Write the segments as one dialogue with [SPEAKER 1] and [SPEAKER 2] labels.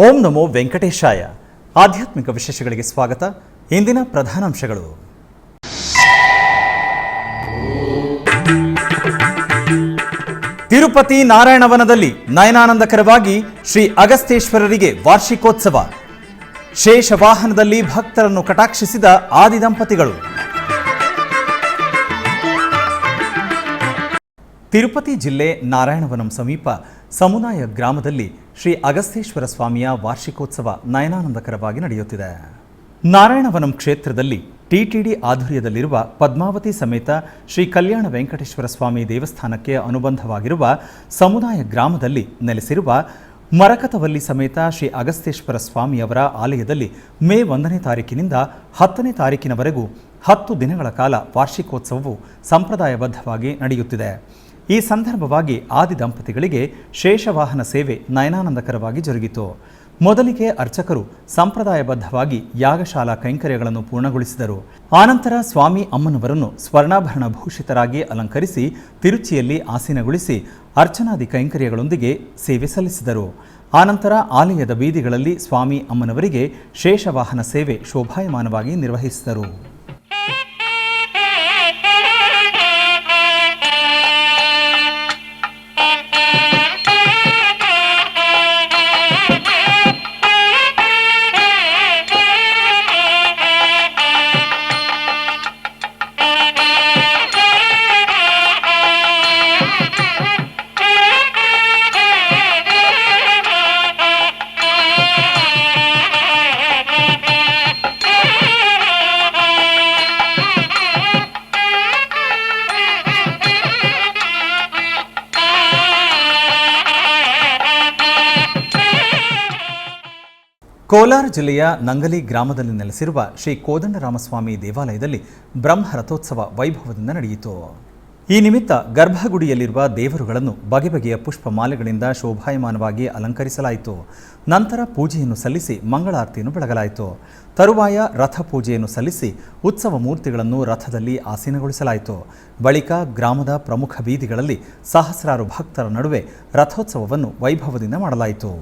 [SPEAKER 1] ಓಂ ನಮೋ ವೆಂಕಟೇಶಾಯ. ಆಧ್ಯಾತ್ಮಿಕ ವಿಶೇಷಗಳಿಗೆ ಸ್ವಾಗತ. ಇಂದಿನ ಪ್ರಧಾನಾಂಶಗಳು. ತಿರುಪತಿ ನಾರಾಯಣವನದಲ್ಲಿ ನಯನಾನಂದಕರವಾಗಿ ಶ್ರೀ ಅಗಸ್ತ್ಯೇಶ್ವರರಿಗೆ ವಾರ್ಷಿಕೋತ್ಸವ. ಶೇಷ ವಾಹನದಲ್ಲಿ ಭಕ್ತರನ್ನು ಕಟಾಕ್ಷಿಸಿದ ಆದಿದಂಪತಿಗಳು. ತಿರುಪತಿ ಜಿಲ್ಲೆ ನಾರಾಯಣವನಂ ಸಮೀಪ ಸಮುದಾಯ ಗ್ರಾಮದಲ್ಲಿ ಶ್ರೀ ಅಗಸ್ತ್ಯೇಶ್ವರ ಸ್ವಾಮಿಯ ವಾರ್ಷಿಕೋತ್ಸವ ನಯನಾನಂದಕರವಾಗಿ ನಡೆಯುತ್ತಿದೆ. ನಾರಾಯಣವನಂ ಕ್ಷೇತ್ರದಲ್ಲಿ ಟಿಟಿಡಿ ಆಧ್ವರ್ಯದಲ್ಲಿರುವ ಪದ್ಮಾವತಿ ಸಮೇತ ಶ್ರೀ ಕಲ್ಯಾಣ ವೆಂಕಟೇಶ್ವರ ಸ್ವಾಮಿ ದೇವಸ್ಥಾನಕ್ಕೆ ಅನುಬಂಧವಾಗಿರುವ ಸಮುದಾಯ ಗ್ರಾಮದಲ್ಲಿ ನೆಲೆಸಿರುವ ಮರಕತವಲ್ಲಿ ಸಮೇತ ಶ್ರೀ ಅಗಸ್ತ್ಯೇಶ್ವರ ಸ್ವಾಮಿಯವರ ಆಲಯದಲ್ಲಿ ಮೇ 1ನೇ ತಾರೀಕಿನಿಂದ 10ನೇ ತಾರೀಕಿನವರೆಗೂ 10 ದಿನಗಳ ಕಾಲ ವಾರ್ಷಿಕೋತ್ಸವವು ಸಂಪ್ರದಾಯಬದ್ಧವಾಗಿ ನಡೆಯುತ್ತಿದೆ. ಈ ಸಂದರ್ಭವಾಗಿ ಆದಿ ದಂಪತಿಗಳಿಗೆ ಶೇಷವಾಹನ ಸೇವೆ ನಯನಾನಂದಕರವಾಗಿ ಜರುಗಿತು. ಮೊದಲಿಗೆ ಅರ್ಚಕರು ಸಂಪ್ರದಾಯಬದ್ಧವಾಗಿ ಯಾಗಶಾಲಾ ಕೈಂಕರ್ಯಗಳನ್ನು ಪೂರ್ಣಗೊಳಿಸಿದರು. ಆನಂತರ ಸ್ವಾಮಿ ಅಮ್ಮನವರನ್ನು ಸ್ವರ್ಣಾಭರಣ ಭೂಷಿತರಾಗಿ ಅಲಂಕರಿಸಿ ತಿರುಚಿಯಲ್ಲಿ ಆಸೀನಗೊಳಿಸಿ ಅರ್ಚನಾದಿ ಕೈಂಕರ್ಯಗಳೊಂದಿಗೆ ಸೇವೆ ಸಲ್ಲಿಸಿದರು. ಆನಂತರ ಆಲಯದ ಬೀದಿಗಳಲ್ಲಿ ಸ್ವಾಮಿ ಅಮ್ಮನವರಿಗೆ ಶೇಷವಾಹನ ಸೇವೆ ಶೋಭಾಯಮಾನವಾಗಿ ನಿರ್ವಹಿಸಿದರು. ಕೋಲಾರ ಜಿಲ್ಲೆಯ ನಂಗಲಿ ಗ್ರಾಮದಲ್ಲಿ ನೆಲೆಸಿರುವ ಶ್ರೀ ಕೋದಂಡರಾಮಸ್ವಾಮಿ ದೇವಾಲಯದಲ್ಲಿ ಬ್ರಹ್ಮ ರಥೋತ್ಸವ ವೈಭವದಿಂದ ನಡೆಯಿತು. ಈ ನಿಮಿತ್ತ ಗರ್ಭಗುಡಿಯಲ್ಲಿರುವ ದೇವರುಗಳನ್ನು ಬಗೆ ಬಗೆಯ ಪುಷ್ಪ ಮಾಲೆಗಳಿಂದ ಶೋಭಾಯಮಾನವಾಗಿ ಅಲಂಕರಿಸಲಾಯಿತು. ನಂತರ ಪೂಜೆಯನ್ನು ಸಲ್ಲಿಸಿ ಮಂಗಳಾರತಿಯನ್ನು ಬೆಳಗಲಾಯಿತು. ತರುವಾಯ ರಥ ಪೂಜೆಯನ್ನು ಸಲ್ಲಿಸಿ ಉತ್ಸವ ಮೂರ್ತಿಗಳನ್ನು ರಥದಲ್ಲಿ ಆಸೀನಗೊಳಿಸಲಾಯಿತು. ಬಳಿಕ ಗ್ರಾಮದ ಪ್ರಮುಖ ಬೀದಿಗಳಲ್ಲಿ ಸಹಸ್ರಾರು ಭಕ್ತರ ನಡುವೆ ರಥೋತ್ಸವವನ್ನು ವೈಭವದಿಂದ ಮಾಡಲಾಯಿತು.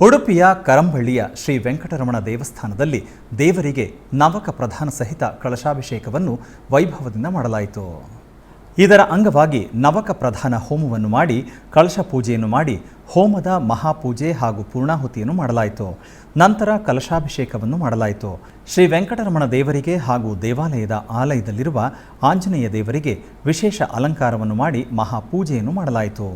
[SPEAKER 1] ಉಡುಪಿಯ ಕರಂಬಳ್ಳಿಯ ಶ್ರೀ ವೆಂಕಟರಮಣ ದೇವಸ್ಥಾನದಲ್ಲಿ ದೇವರಿಗೆ ನವಕ ಪ್ರಧಾನ ಸಹಿತ ಕಳಶಾಭಿಷೇಕವನ್ನು ವೈಭವದಿಂದ ಮಾಡಲಾಯಿತು. ಇದರ ಅಂಗವಾಗಿ ನವಕ ಪ್ರಧಾನ ಹೋಮವನ್ನು ಮಾಡಿ ಕಳಶ ಪೂಜೆಯನ್ನು ಮಾಡಿ ಹೋಮದ ಮಹಾಪೂಜೆ ಹಾಗೂ ಪೂರ್ಣಾಹುತಿಯನ್ನು ಮಾಡಲಾಯಿತು. ನಂತರ ಕಲಶಾಭಿಷೇಕವನ್ನು ಮಾಡಲಾಯಿತು. ಶ್ರೀ ವೆಂಕಟರಮಣ ದೇವರಿಗೆ ಹಾಗೂ ದೇವಾಲಯದ ಆಲಯದಲ್ಲಿರುವ ಆಂಜನೇಯ ದೇವರಿಗೆ ವಿಶೇಷ ಅಲಂಕಾರವನ್ನು ಮಾಡಿ ಮಹಾಪೂಜೆಯನ್ನು ಮಾಡಲಾಯಿತು.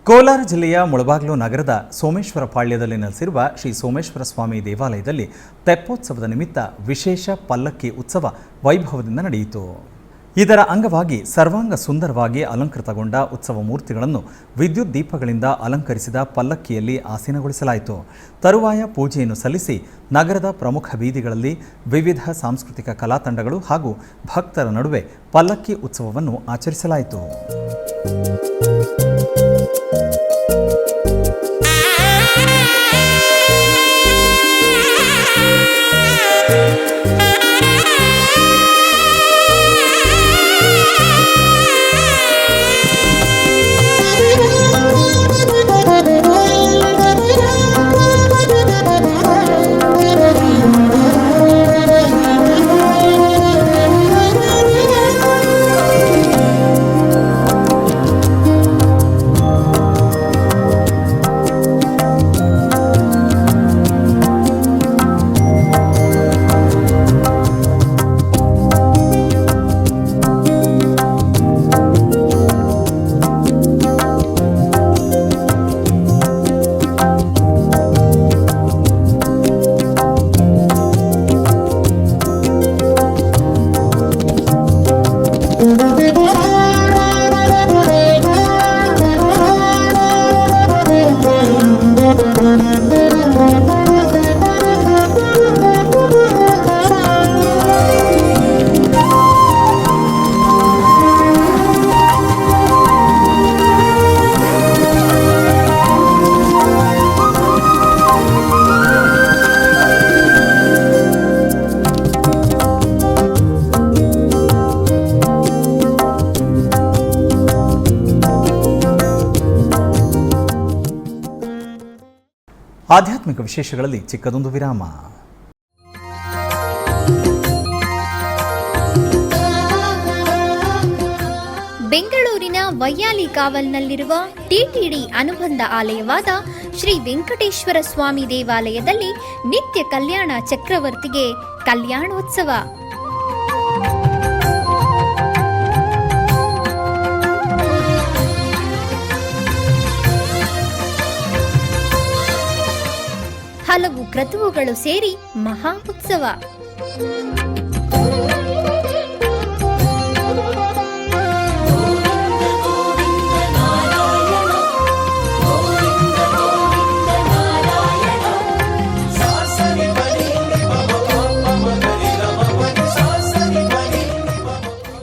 [SPEAKER 1] ಕೋಲಾರ ಜಿಲ್ಲೆಯ ಮುಳಬಾಗಿಲು ನಗರದ ಸೋಮೇಶ್ವರ ಪಾಳ್ಯದಲ್ಲಿ ನೆಲೆಸಿರುವ ಶ್ರೀ ಸೋಮೇಶ್ವರ ಸ್ವಾಮಿ ದೇವಾಲಯದಲ್ಲಿ ತೆಪ್ಪೋತ್ಸವದ ನಿಮಿತ್ತ ವಿಶೇಷ ಪಲ್ಲಕ್ಕಿ ಉತ್ಸವ ವೈಭವದಿಂದ ನಡೆಯಿತು. ಇದರ ಅಂಗವಾಗಿ ಸರ್ವಾಂಗ ಸುಂದರವಾಗಿ ಅಲಂಕೃತಗೊಂಡ ಉತ್ಸವ ಮೂರ್ತಿಗಳನ್ನು ವಿದ್ಯುತ್ ದೀಪಗಳಿಂದ ಅಲಂಕರಿಸಿದ ಪಲ್ಲಕ್ಕಿಯಲ್ಲಿ ಆಸೀನಗೊಳಿಸಲಾಯಿತು. ತರುವಾಯ ಪೂಜೆಯನ್ನು ಸಲ್ಲಿಸಿ ನಗರದ ಪ್ರಮುಖ ಬೀದಿಗಳಲ್ಲಿ ವಿವಿಧ ಸಾಂಸ್ಕೃತಿಕ ಕಲಾ ತಂಡಗಳು ಹಾಗೂ ಭಕ್ತರ ನಡುವೆ ಪಲ್ಲಕ್ಕಿ ಉತ್ಸವವನ್ನು ಆಚರಿಸಲಾಯಿತು. ಆಧ್ಯಾತ್ಮಿಕ ವಿಶೇಷಗಳಲ್ಲಿ ಚಿಕ್ಕದೊಂದು ವಿರಾಮ.
[SPEAKER 2] ಬೆಂಗಳೂರಿನ ವೈಯಾಲಿ ಕಾವಲ್ನಲ್ಲಿರುವ ಟಿಟಿಡಿ ಅನುಬಂಧ ಆಲಯವಾದ ಶ್ರೀ ವೆಂಕಟೇಶ್ವರ ಸ್ವಾಮಿ ದೇವಾಲಯದಲ್ಲಿ ನಿತ್ಯ ಕಲ್ಯಾಣ ಚಕ್ರವರ್ತಿಗೆ ಕಲ್ಯಾಣೋತ್ಸವ. ಹಲವು ಕ್ರತುವುಗಳು ಸೇರಿ ಮಹಾ ಉತ್ಸವ.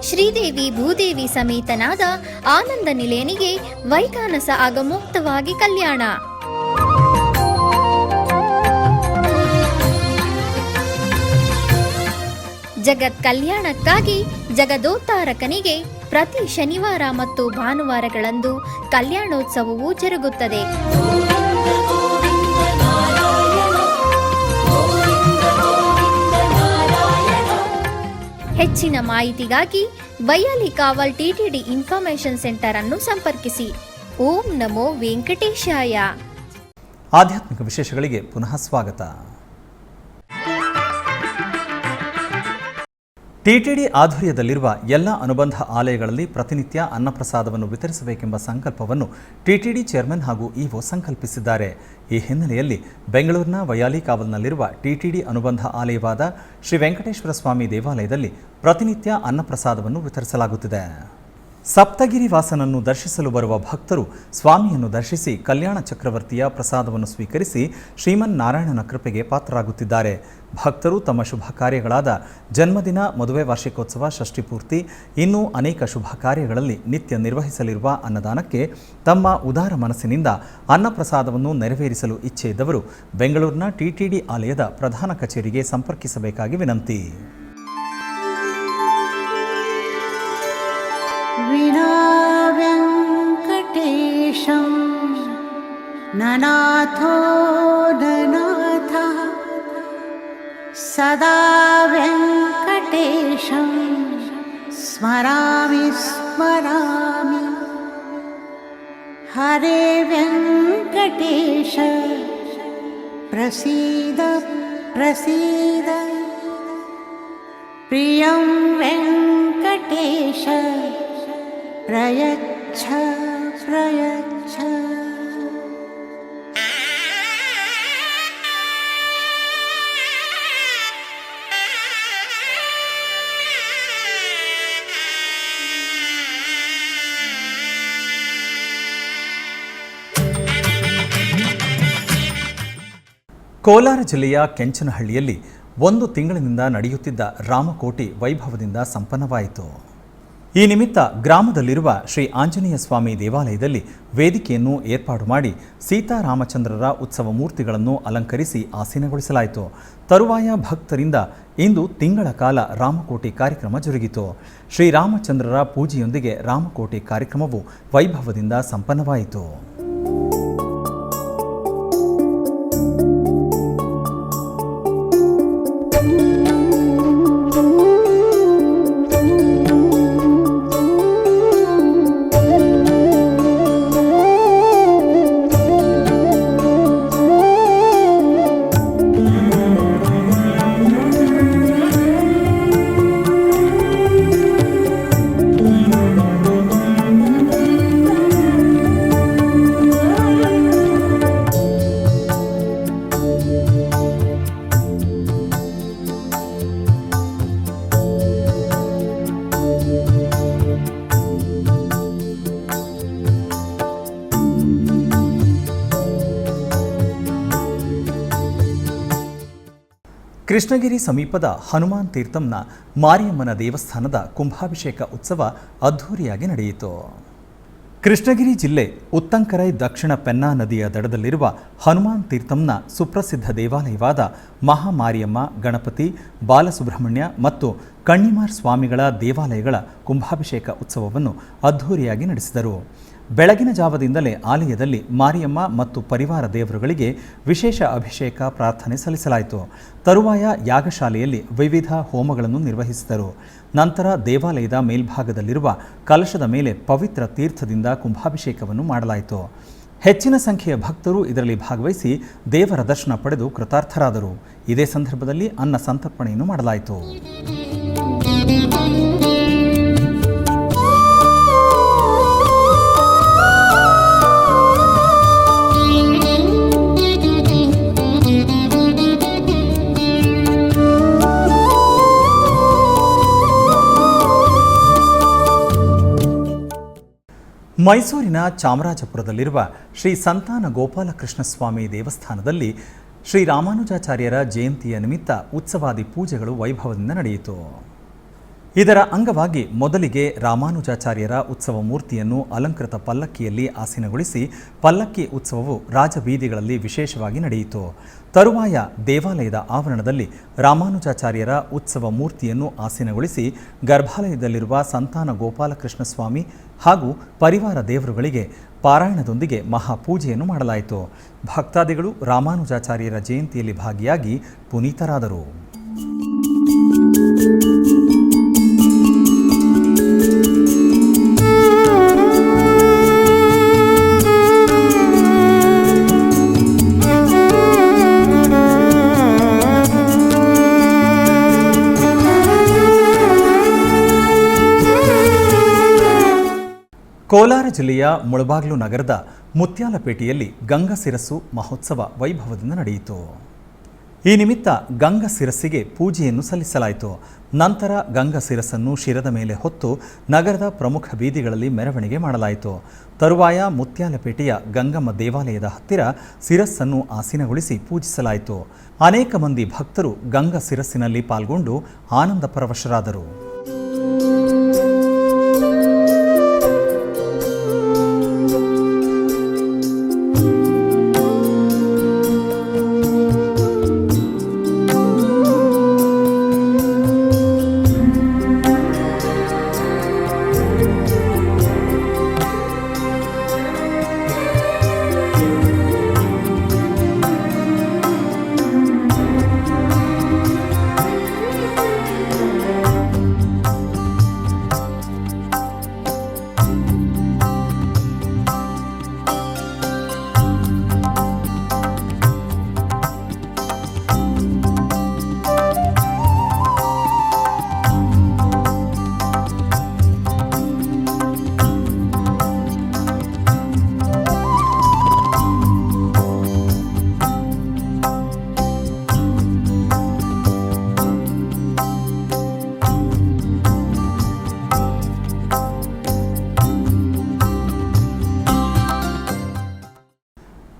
[SPEAKER 2] ಶ್ರೀದೇವಿ ಭೂದೇವಿ ಸಮೇತನಾದ ಆನಂದ ನಿಲಯನಿಗೆ ವೈಖಾನಸ ಆಗಮೋಕ್ತವಾಗಿ ಕಲ್ಯಾಣ. ಜಗತ್ ಕಲ್ಯಾಣಕ್ಕಾಗಿ ಜಗದೋತ್ತಾರಕನಿಗೆ ಪ್ರತಿ ಶನಿವಾರ ಮತ್ತು ಭಾನುವಾರಗಳಂದು ಕಲ್ಯಾಣೋತ್ಸವವು ಜರುಗುತ್ತದೆ. ಹೆಚ್ಚಿನ ಮಾಹಿತಿಗಾಗಿ ವೈಯಾಲಿ ಕಾವಲ್ ಟಿಟಿಡಿ ಇನ್ಫಾರ್ಮೇಶನ್ ಸೆಂಟರ್ ಅನ್ನು ಸಂಪರ್ಕಿಸಿ. ಓಂ ನಮೋ ವೆಂಕಟೇಶಾಯ.
[SPEAKER 1] ಆಧ್ಯಾತ್ಮಿಕ ವಿಶೇಷಗಳಿಗೆ ಪುನಃ ಸ್ವಾಗತ. ಟಿಟಿಡಿ ಆಧ್ವರ್ಯದಲ್ಲಿರುವ ಎಲ್ಲ ಅನುಬಂಧ ಆಲಯಗಳಲ್ಲಿ ಪ್ರತಿನಿತ್ಯ ಅನ್ನಪ್ರಸಾದವನ್ನು ವಿತರಿಸಬೇಕೆಂಬ ಸಂಕಲ್ಪವನ್ನು ಟಿಟಿಡಿ ಚೇರ್ಮನ್ ಹಾಗೂ ಇಒ ಸಂಕಲ್ಪಿಸಿದ್ದಾರೆ. ಈ ಹಿನ್ನೆಲೆಯಲ್ಲಿ ಬೆಂಗಳೂರಿನ ವೈಯಾಲಿ ಕಾವಲ್ನಲ್ಲಿರುವ ಟಿಟಿಡಿ ಅನುಬಂಧ ಆಲಯವಾದ ಶ್ರೀ ವೆಂಕಟೇಶ್ವರ ಸ್ವಾಮಿ ದೇವಾಲಯದಲ್ಲಿ ಪ್ರತಿನಿತ್ಯ ಅನ್ನಪ್ರಸಾದವನ್ನು ವಿತರಿಸಲಾಗುತ್ತಿದೆ. ಸಪ್ತಗಿರಿ ವಾಸನನ್ನು ದರ್ಶಿಸಲು ಬರುವ ಭಕ್ತರು ಸ್ವಾಮಿಯನ್ನು ದರ್ಶಿಸಿ ಕಲ್ಯಾಣ ಚಕ್ರವರ್ತಿಯ ಪ್ರಸಾದವನ್ನು ಸ್ವೀಕರಿಸಿ ಶ್ರೀಮನ್ನಾರಾಯಣನ ಕೃಪೆಗೆ ಪಾತ್ರರಾಗುತ್ತಿದ್ದಾರೆ. ಭಕ್ತರು ತಮ್ಮ ಶುಭ ಕಾರ್ಯಗಳಾದ ಜನ್ಮದಿನ, ಮದುವೆ ವಾರ್ಷಿಕೋತ್ಸವ, ಷಷ್ಠಿಪೂರ್ತಿ, ಇನ್ನೂ ಅನೇಕ ಶುಭ ಕಾರ್ಯಗಳಲ್ಲಿ ನಿತ್ಯ ನಿರ್ವಹಿಸಲಿರುವ ಅನ್ನದಾನಕ್ಕೆ ತಮ್ಮ ಉದಾರ ಮನಸ್ಸಿನಿಂದ ಅನ್ನಪ್ರಸಾದವನ್ನು ನೆರವೇರಿಸಲು ಇಚ್ಛೆ ಇದ್ದವರು ಬೆಂಗಳೂರಿನ ಟಿಟಿಡಿ ಆಲಯದ ಪ್ರಧಾನ ಕಚೇರಿಗೆ ಸಂಪರ್ಕಿಸಬೇಕಾಗಿ ವಿನಂತಿ.
[SPEAKER 3] ವಿನಾ ವೆಂಕಟೇಶಂ ನನಾಥೋ ನನಾಥ ಸದಾ ವೆಂಕಟೇಶಂ ಸ್ಮರಾಮಿ ಸ್ಮರಾಮಿ. ಹರೇ ವೆಂಕಟೇಶ ಪ್ರಸೀದ ಪ್ರಸೀದ. ಪ್ರಿಯಂ ವೆಂಕಟೇಶ ಪ್ರಯಚ್ಛ ಪ್ರಯಚ್ಛ.
[SPEAKER 1] ಕೋಲಾರ ಜಿಲ್ಲೆಯ ಕೆಂಚನಹಳ್ಳಿಯಲ್ಲಿ 1 ತಿಂಗಳಿನಿಂದ ನಡೆಯುತ್ತಿದ್ದ ರಾಮಕೋಟಿ ವೈಭವದಿಂದ ಸಂಪನ್ನವಾಯಿತು. ಈ ನಿಮಿತ್ತ ಗ್ರಾಮದಲ್ಲಿರುವ ಶ್ರೀ ಆಂಜನೇಯ ಸ್ವಾಮಿ ದೇವಾಲಯದಲ್ಲಿ ವೇದಿಕೆಯನ್ನು ಏರ್ಪಾಡು ಮಾಡಿ ಸೀತಾರಾಮಚಂದ್ರರ ಉತ್ಸವ ಮೂರ್ತಿಗಳನ್ನು ಅಲಂಕರಿಸಿ ಆಸೀನಗೊಳಿಸಲಾಯಿತು. ತರುವಾಯ ಭಕ್ತರಿಂದ ಇಂದು ತಿಂಗಳ ಕಾಲ ರಾಮಕೋಟಿ ಕಾರ್ಯಕ್ರಮ ಜರುಗಿತು. ಶ್ರೀರಾಮಚಂದ್ರರ ಪೂಜೆಯೊಂದಿಗೆ ರಾಮಕೋಟಿ ಕಾರ್ಯಕ್ರಮವು ವೈಭವದಿಂದ ಸಂಪನ್ನವಾಯಿತು. ಕೃಷ್ಣಗಿರಿ ಸಮೀಪದ ಹನುಮಾನ್ ತೀರ್ಥಂನ ಮಾರಿಯಮ್ಮನ ದೇವಸ್ಥಾನದ ಕುಂಭಾಭಿಷೇಕ ಉತ್ಸವ ಅದ್ಧೂರಿಯಾಗಿ ನಡೆಯಿತು. ಕೃಷ್ಣಗಿರಿ ಜಿಲ್ಲೆ ಉತ್ತಂಕರೈ ದಕ್ಷಿಣ ಪೆನ್ನಾ ನದಿಯ ದಡದಲ್ಲಿರುವ ಹನುಮಾನ್ ತೀರ್ಥಂನ ಸುಪ್ರಸಿದ್ಧ ದೇವಾಲಯವಾದ ಮಹಾಮಾರಿಯಮ್ಮ, ಗಣಪತಿ, ಬಾಲಸುಬ್ರಹ್ಮಣ್ಯ ಮತ್ತು ಕಣ್ಣಿಮಾರ್ ಸ್ವಾಮಿಗಳ ದೇವಾಲಯಗಳ ಕುಂಭಾಭಿಷೇಕ ಉತ್ಸವವನ್ನು ಅದ್ಧೂರಿಯಾಗಿ ನಡೆಸಿದರು. ಬೆಳಗಿನ ಜಾವದಿಂದಲೇ ಆಲಯದಲ್ಲಿ ಮಾರಿಯಮ್ಮ ಮತ್ತು ಪರಿವಾರ ದೇವರುಗಳಿಗೆ ವಿಶೇಷ ಅಭಿಷೇಕ ಪ್ರಾರ್ಥನೆ ಸಲ್ಲಿಸಲಾಯಿತು. ತರುವಾಯ ಯಾಗಶಾಲೆಯಲ್ಲಿ ವಿವಿಧ ಹೋಮಗಳನ್ನು ನಿರ್ವಹಿಸಿದರು. ನಂತರ ದೇವಾಲಯದ ಮೇಲ್ಭಾಗದಲ್ಲಿರುವ ಕಲಶದ ಮೇಲೆ ಪವಿತ್ರ ತೀರ್ಥದಿಂದ ಕುಂಭಾಭಿಷೇಕವನ್ನು ಮಾಡಲಾಯಿತು. ಹೆಚ್ಚಿನ ಸಂಖ್ಯೆಯ ಭಕ್ತರು ಇದರಲ್ಲಿ ಭಾಗವಹಿಸಿ ದೇವರ ದರ್ಶನ ಪಡೆದು ಕೃತಾರ್ಥರಾದರು. ಇದೇ ಸಂದರ್ಭದಲ್ಲಿ ಅನ್ನ ಸಂತರ್ಪಣೆಯನ್ನು ಮಾಡಲಾಯಿತು. ಮೈಸೂರಿನ ಚಾಮರಾಜಪುರದಲ್ಲಿರುವ ಶ್ರೀ ಸಂತಾನ ಗೋಪಾಲಕೃಷ್ಣ ಸ್ವಾಮಿ ದೇವಸ್ಥಾನದಲ್ಲಿ ಶ್ರೀ ರಾಮಾನುಜಾಚಾರ್ಯರ ಜಯಂತಿಯ ನಿಮಿತ್ತ ಉತ್ಸವಾದಿ ಪೂಜೆಗಳು ವೈಭವದಿಂದ ನಡೆಯಿತು. ಇದರ ಅಂಗವಾಗಿ ಮೊದಲಿಗೆ ರಾಮಾನುಜಾಚಾರ್ಯರ ಉತ್ಸವ ಮೂರ್ತಿಯನ್ನು ಅಲಂಕೃತ ಪಲ್ಲಕ್ಕಿಯಲ್ಲಿ ಆಸೀನಗೊಳಿಸಿ ಪಲ್ಲಕ್ಕಿ ಉತ್ಸವವು ರಾಜಬೀದಿಗಳಲ್ಲಿ ವಿಶೇಷವಾಗಿ ನಡೆಯಿತು. ತರುವಾಯ ದೇವಾಲಯದ ಆವರಣದಲ್ಲಿ ರಾಮಾನುಜಾಚಾರ್ಯರ ಉತ್ಸವ ಮೂರ್ತಿಯನ್ನು ಆಸೀನಗೊಳಿಸಿ ಗರ್ಭಾಲಯದಲ್ಲಿರುವ ಸಂತಾನ ಗೋಪಾಲಕೃಷ್ಣ ಸ್ವಾಮಿ ಹಾಗೂ ಪರಿವಾರ ದೇವರುಗಳಿಗೆ ಪಾರಾಯಣದೊಂದಿಗೆ ಮಹಾಪೂಜೆಯನ್ನು ಮಾಡಲಾಯಿತು. ಭಕ್ತಾದಿಗಳು ರಾಮಾನುಜಾಚಾರ್ಯರ ಜಯಂತಿಯಲ್ಲಿ ಭಾಗಿಯಾಗಿ ಪುನೀತರಾದರು. ಕೋಲಾರ ಜಿಲ್ಲೆಯ ಮುಳಬಾಗಿಲು ನಗರದ ಮುತ್ಯಾಲಪೇಟೆಯಲ್ಲಿ ಗಂಗಸಿರಸ್ಸು ಮಹೋತ್ಸವ ವೈಭವದಿಂದ ನಡೆಯಿತು. ಈ ನಿಮಿತ್ತ ಗಂಗಸಿರಸ್ಸಿಗೆ ಪೂಜೆಯನ್ನು ಸಲ್ಲಿಸಲಾಯಿತು. ನಂತರ ಗಂಗಸಿರಸ್ಸನ್ನು ಶಿರದ ಮೇಲೆ ಹೊತ್ತು ನಗರದ ಪ್ರಮುಖ ಬೀದಿಗಳಲ್ಲಿ ಮೆರವಣಿಗೆ ಮಾಡಲಾಯಿತು. ತರುವಾಯ ಮುತ್ಯಾಲಪೇಟೆಯ ಗಂಗಮ್ಮ ದೇವಾಲಯದ ಹತ್ತಿರ ಸಿರಸ್ಸನ್ನು ಆಸೀನಗೊಳಿಸಿ ಪೂಜಿಸಲಾಯಿತು. ಅನೇಕ ಮಂದಿ ಭಕ್ತರು ಗಂಗಸಿರಸ್ಸಿನಲ್ಲಿ ಪಾಲ್ಗೊಂಡು ಆನಂದ ಪರವಶರಾದರು.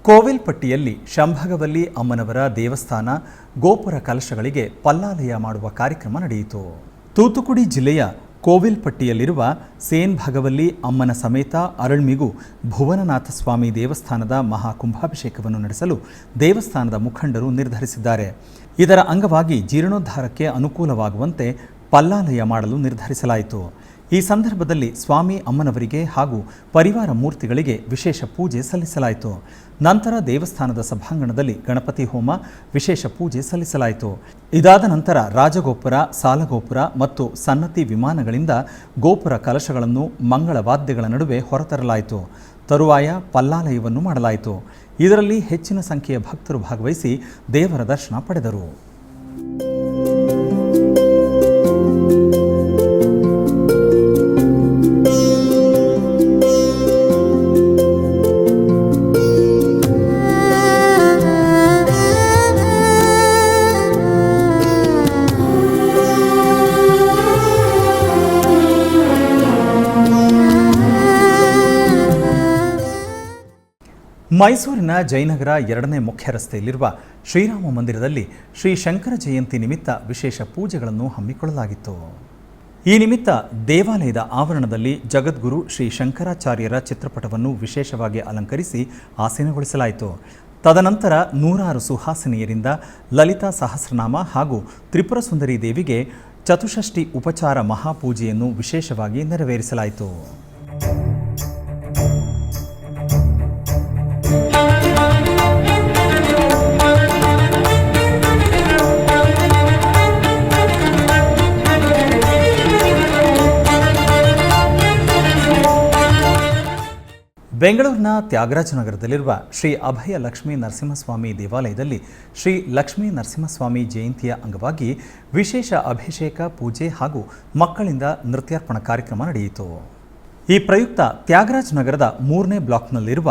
[SPEAKER 1] ಕೋವಿಲ್ಪಟ್ಟಿಯಲ್ಲಿ ಶಂಭಗವಲ್ಲಿ ಅಮ್ಮನವರ ದೇವಸ್ಥಾನ ಗೋಪುರ ಕಲಶಗಳಿಗೆ ಪಲ್ಲಾಲಯ ಮಾಡುವ ಕಾರ್ಯಕ್ರಮ ನಡೆಯಿತು. ತೂತುಕುಡಿ ಜಿಲ್ಲೆಯ ಕೋವಿಲ್ಪಟ್ಟಿಯಲ್ಲಿರುವ ಸೇನ್ ಭಗವಲ್ಲಿ ಅಮ್ಮನ ಸಮೇತ ಅರಳ್ಮಿಗು ಭುವನನಾಥ ಸ್ವಾಮಿ ದೇವಸ್ಥಾನದ ಮಹಾಕುಂಭಾಭಿಷೇಕವನ್ನು ನಡೆಸಲು ದೇವಸ್ಥಾನದ ಮುಖಂಡರು ನಿರ್ಧರಿಸಿದ್ದಾರೆ. ಇದರ ಅಂಗವಾಗಿ ಜೀರ್ಣೋದ್ಧಾರಕ್ಕೆ ಅನುಕೂಲವಾಗುವಂತೆ ಪಲ್ಲಾಲಯ ಮಾಡಲು ನಿರ್ಧರಿಸಲಾಯಿತು. ಈ ಸಂದರ್ಭದಲ್ಲಿ ಸ್ವಾಮಿ ಅಮ್ಮನವರಿಗೆ ಹಾಗೂ ಪರಿವಾರ ಮೂರ್ತಿಗಳಿಗೆ ವಿಶೇಷ ಪೂಜೆ ಸಲ್ಲಿಸಲಾಯಿತು. ನಂತರ ದೇವಸ್ಥಾನದ ಸಭಾಂಗಣದಲ್ಲಿ ಗಣಪತಿ ಹೋಮ, ವಿಶೇಷ ಪೂಜೆ ಸಲ್ಲಿಸಲಾಯಿತು. ಇದಾದ ನಂತರ ರಾಜಗೋಪುರ, ಸಾಲಗೋಪುರ ಮತ್ತು ಸನ್ನತಿ ವಿಮಾನಗಳಿಂದ ಗೋಪುರ ಕಲಶಗಳನ್ನು ಮಂಗಳವಾದ್ಯಗಳ ನಡುವೆ ಹೊರತರಲಾಯಿತು. ತರುವಾಯ ಪಲ್ಲಾಲಯವನ್ನು ಮಾಡಲಾಯಿತು. ಇದರಲ್ಲಿ ಹೆಚ್ಚಿನ ಸಂಖ್ಯೆಯ ಭಕ್ತರು ಭಾಗವಹಿಸಿ ದೇವರ ದರ್ಶನ ಪಡೆದರು. ಮೈಸೂರಿನ ಜಯನಗರ 2ನೇ ಮುಖ್ಯ ರಸ್ತೆಯಲ್ಲಿರುವ ಶ್ರೀರಾಮ ಮಂದಿರದಲ್ಲಿ ಶ್ರೀ ಶಂಕರ ಜಯಂತಿ ನಿಮಿತ್ತ ವಿಶೇಷ ಪೂಜೆಗಳನ್ನು ಹಮ್ಮಿಕೊಳ್ಳಲಾಗಿತ್ತು. ಈ ನಿಮಿತ್ತ ದೇವಾಲಯದ ಆವರಣದಲ್ಲಿ ಜಗದ್ಗುರು ಶ್ರೀ ಶಂಕರಾಚಾರ್ಯರ ಚಿತ್ರಪಟವನ್ನು ವಿಶೇಷವಾಗಿ ಅಲಂಕರಿಸಿ ಆಸೀನಗೊಳಿಸಲಾಯಿತು. ತದನಂತರ 106 ಸುಹಾಸಿನಿಯರಿಂದ ಲಲಿತಾ ಸಹಸ್ರನಾಮ ಹಾಗೂ ತ್ರಿಪುರ ಸುಂದರಿ ದೇವಿಗೆ ಚತುಷ್ಷಷ್ಠಿ ಉಪಚಾರ ಮಹಾಪೂಜೆಯನ್ನು ವಿಶೇಷವಾಗಿ ನೆರವೇರಿಸಲಾಯಿತು. ಬೆಂಗಳೂರಿನ ತ್ಯಾಗರಾಜನಗರದಲ್ಲಿರುವ ಶ್ರೀ ಅಭಯ ಲಕ್ಷ್ಮೀ ನರಸಿಂಹಸ್ವಾಮಿ ದೇವಾಲಯದಲ್ಲಿ ಶ್ರೀ ಲಕ್ಷ್ಮೀ ನರಸಿಂಹಸ್ವಾಮಿ ಜಯಂತಿಯ ಅಂಗವಾಗಿ ವಿಶೇಷ ಅಭಿಷೇಕ ಪೂಜೆ ಹಾಗೂ ಮಕ್ಕಳಿಂದ ನೃತ್ಯಾರ್ಪಣ ಕಾರ್ಯಕ್ರಮ ನಡೆಯಿತು. ಈ ಪ್ರಯುಕ್ತ ತ್ಯಾಗರಾಜನಗರದ 3ನೇ ಬ್ಲಾಕ್ನಲ್ಲಿರುವ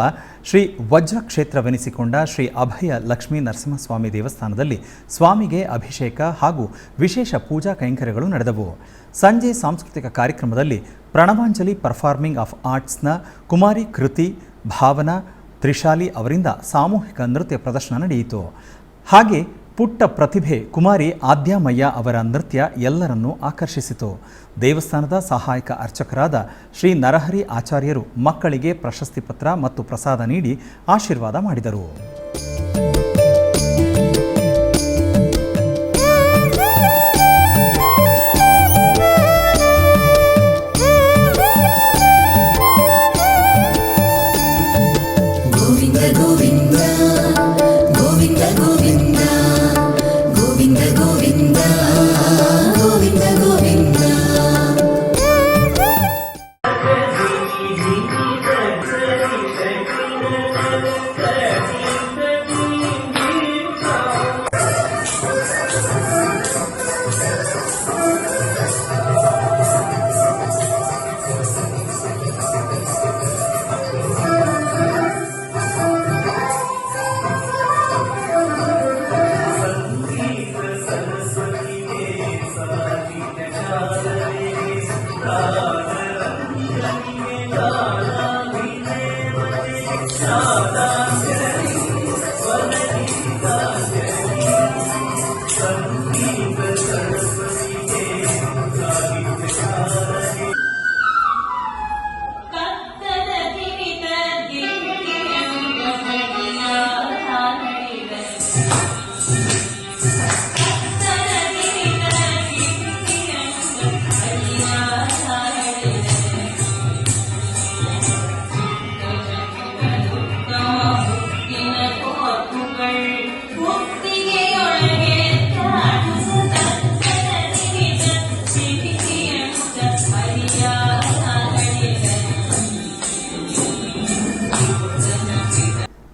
[SPEAKER 1] ಶ್ರೀ ವಜ್ರ ಕ್ಷೇತ್ರವೆನಿಸಿಕೊಂಡ ಶ್ರೀ ಅಭಯ ಲಕ್ಷ್ಮೀ ನರಸಿಂಹಸ್ವಾಮಿ ದೇವಸ್ಥಾನದಲ್ಲಿ ಸ್ವಾಮಿಗೆ ಅಭಿಷೇಕ ಹಾಗೂ ವಿಶೇಷ ಪೂಜಾ ಕೈಂಕರ್ಯಗಳು ನಡೆದವು. ಸಂಜೆ ಸಾಂಸ್ಕೃತಿಕ ಕಾರ್ಯಕ್ರಮದಲ್ಲಿ ಪ್ರಣವಾಂಜಲಿ ಪರ್ಫಾರ್ಮಿಂಗ್ ಆಫ್ ಆರ್ಟ್ಸ್ನ ಕುಮಾರಿ ಕೃತಿ ಭಾವನಾ ತ್ರಿಶಾಲಿ ಅವರಿಂದ ಸಾಮೂಹಿಕ ನೃತ್ಯ ಪ್ರದರ್ಶನ ನಡೆಯಿತು. ಹಾಗೆ ಪುಟ್ಟ ಪ್ರತಿಭೆ ಕುಮಾರಿ ಆದ್ಯಾಮಯ್ಯ ಅವರ ನೃತ್ಯ ಎಲ್ಲರನ್ನೂ ಆಕರ್ಷಿಸಿತು. ದೇವಸ್ಥಾನದ ಸಹಾಯಕ ಅರ್ಚಕರಾದ ಶ್ರೀ ನರಹರಿ ಆಚಾರ್ಯರು ಮಕ್ಕಳಿಗೆ ಪ್ರಶಸ್ತಿ ಪತ್ರ ಮತ್ತು ಪ್ರಸಾದ ನೀಡಿ ಆಶೀರ್ವಾದ ಮಾಡಿದರು.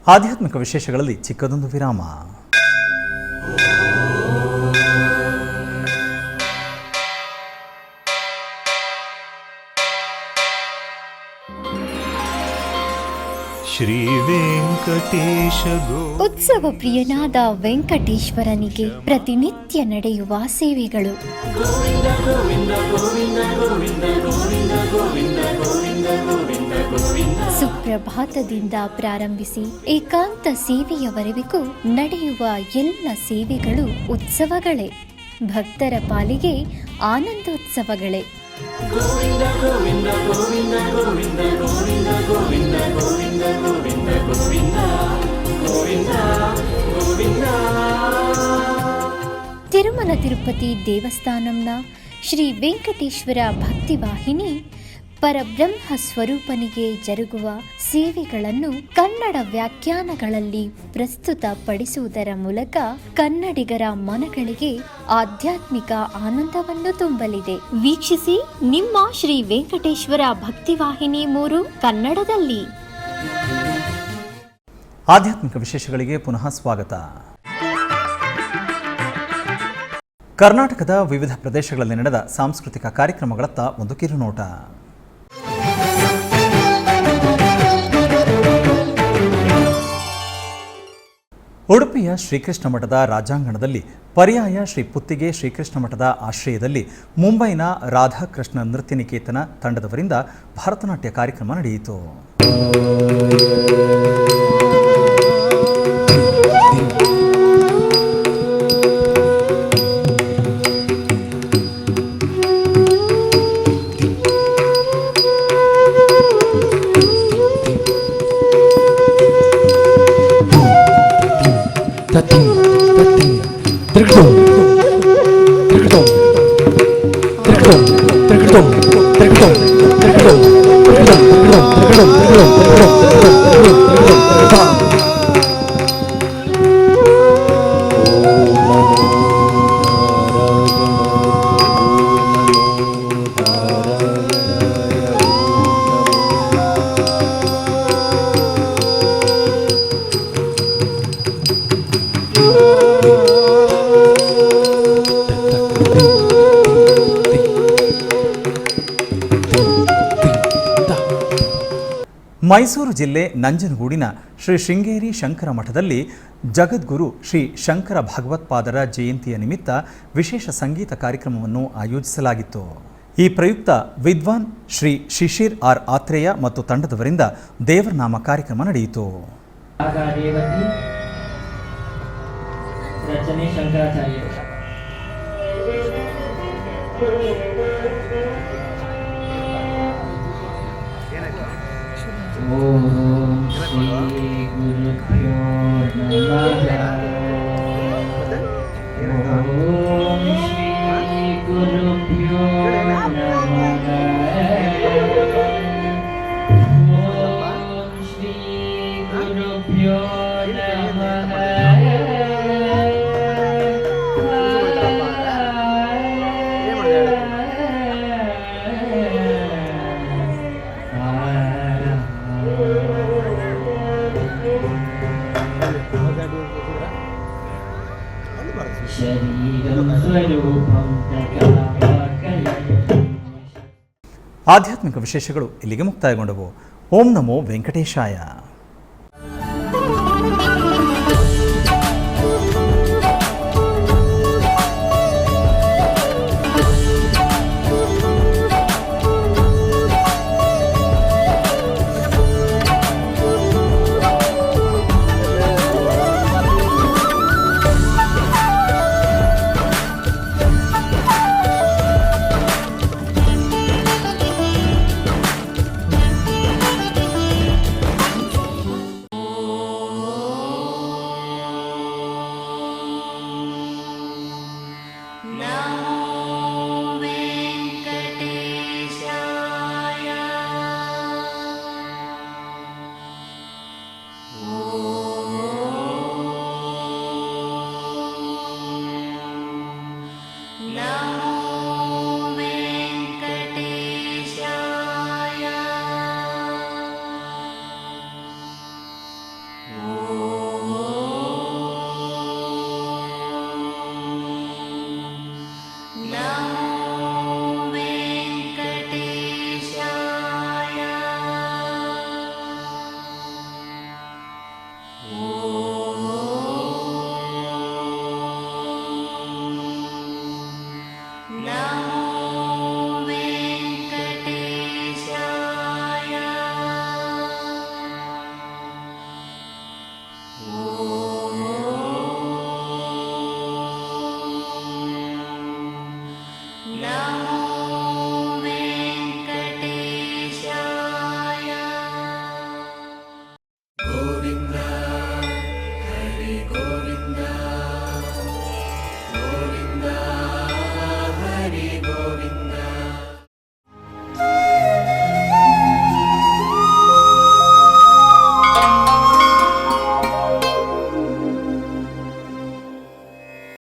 [SPEAKER 1] ಆಧ್ಯಾತ್ಮಿಕ ವಿಶೇಷಗಳಲ್ಲಿ ಚಿಕ್ಕದೊಂದು ವಿರಾಮ.
[SPEAKER 4] ಶ್ರೀ ವೆಂಕಟೇಶ
[SPEAKER 2] ಉತ್ಸವ ಪ್ರಿಯನಾದ ವೆಂಕಟೇಶ್ವರನಿಗೆ ಪ್ರತಿನಿತ್ಯ ನಡೆಯುವ ಸೇವೆಗಳು. ಸುಪ್ರಭಾತದಿಂದ ಪ್ರಾರಂಭಿಸಿ ಏಕಾಂತ ಸೇವೆಯವರೆಗೂ ನಡೆಯುವ ಎಲ್ಲ ಸೇವೆಗಳು ಉತ್ಸವಗಳೇ. ಭಕ್ತರ ಪಾಲಿಗೆ ಆನಂದೋತ್ಸವಗಳೇ. ತಿರುಮಲ ತಿರುಪತಿ ದೇವಸ್ಥಾನಂನ ಶ್ರೀ ವೆಂಕಟೇಶ್ವರ ಭಕ್ತಿವಾಹಿನಿ ಪರಬ್ರಹ್ಮ ಸ್ವರೂಪನಿಗೆ ಜರುಗುವ ಸೇವೆಗಳನ್ನು ಕನ್ನಡ ವ್ಯಾಖ್ಯಾನಗಳಲ್ಲಿ ಪ್ರಸ್ತುತಪಡಿಸುವುದರ ಮೂಲಕ ಕನ್ನಡಿಗರ ಮನಗಳಿಗೆ ಆಧ್ಯಾತ್ಮಿಕ ಆನಂದವನ್ನು ತುಂಬಲಿದೆ. ವೀಕ್ಷಿಸಿ ನಿಮ್ಮ ಶ್ರೀ ವೆಂಕಟೇಶ್ವರ ಭಕ್ತಿವಾಹಿನಿ 3 ಕನ್ನಡದಲ್ಲಿ.
[SPEAKER 1] ಆಧ್ಯಾತ್ಮಿಕ ವಿಶೇಷಗಳಿಗೆ ಪುನಃ ಸ್ವಾಗತ. ಕರ್ನಾಟಕದ ವಿವಿಧ ಪ್ರದೇಶಗಳಲ್ಲಿ ನಡೆದ ಸಾಂಸ್ಕೃತಿಕ ಕಾರ್ಯಕ್ರಮಗಳತ್ತ ಒಂದು ಕಿರುನೋಟ. ಉಡುಪಿಯ ಶ್ರೀಕೃಷ್ಣ ಮಠದ ರಾಜಾಂಗಣದಲ್ಲಿ ಪರ್ಯಾಯ ಶ್ರೀ ಪುತ್ತಿಗೆ ಶ್ರೀಕೃಷ್ಣ ಮಠದ ಆಶ್ರಯದಲ್ಲಿ ಮುಂಬೈನ ರಾಧಾಕೃಷ್ಣ ನೃತ್ಯ ನಿಕೇತನ ತಂಡದವರಿಂದ ಭರತನಾಟ್ಯ ಕಾರ್ಯಕ್ರಮ ನಡೆಯಿತು. ಮೈಸೂರು ಜಿಲ್ಲೆ ನಂಜನಗೂಡಿನ ಶ್ರೀ ಶೃಂಗೇರಿ ಶಂಕರ ಮಠದಲ್ಲಿ ಜಗದ್ಗುರು ಶ್ರೀ ಶಂಕರ ಭಗವತ್ಪಾದರ ಜಯಂತಿಯ ನಿಮಿತ್ತ ವಿಶೇಷ ಸಂಗೀತ ಕಾರ್ಯಕ್ರಮವನ್ನು ಆಯೋಜಿಸಲಾಗಿತ್ತು. ಈ ಪ್ರಯುಕ್ತ ವಿದ್ವಾನ್ ಶ್ರೀ ಶಿಶಿರ್ ಆರ್ ಆತ್ರೇಯ ಮತ್ತು ತಂಡದವರಿಂದ ದೇವರನಾಮ ಕಾರ್ಯಕ್ರಮ ನಡೆಯಿತು.
[SPEAKER 5] ರಚನೆ ಶಂಕರಾಚಾರ್ಯರು. ಓಂ ಶ್ರೀ ಗುರುಭ್ಯೋ ನಮಃ. ಓಂ ಶ್ರೀ ಗುರುಭ್ಯೋ ನಮಃ. ಓಂ ಶ್ರೀ ಗುರುಭ್ಯೋ ನಮಃ.
[SPEAKER 1] ಆಧ್ಯಾತ್ಮಿಕ ವಿಶೇಷಗಳು ಇಲ್ಲಿಗೆ ಮುಕ್ತಾಯಗೊಂಡವು. ಓಂ ನಮೋ ವೆಂಕಟೇಶಾಯ.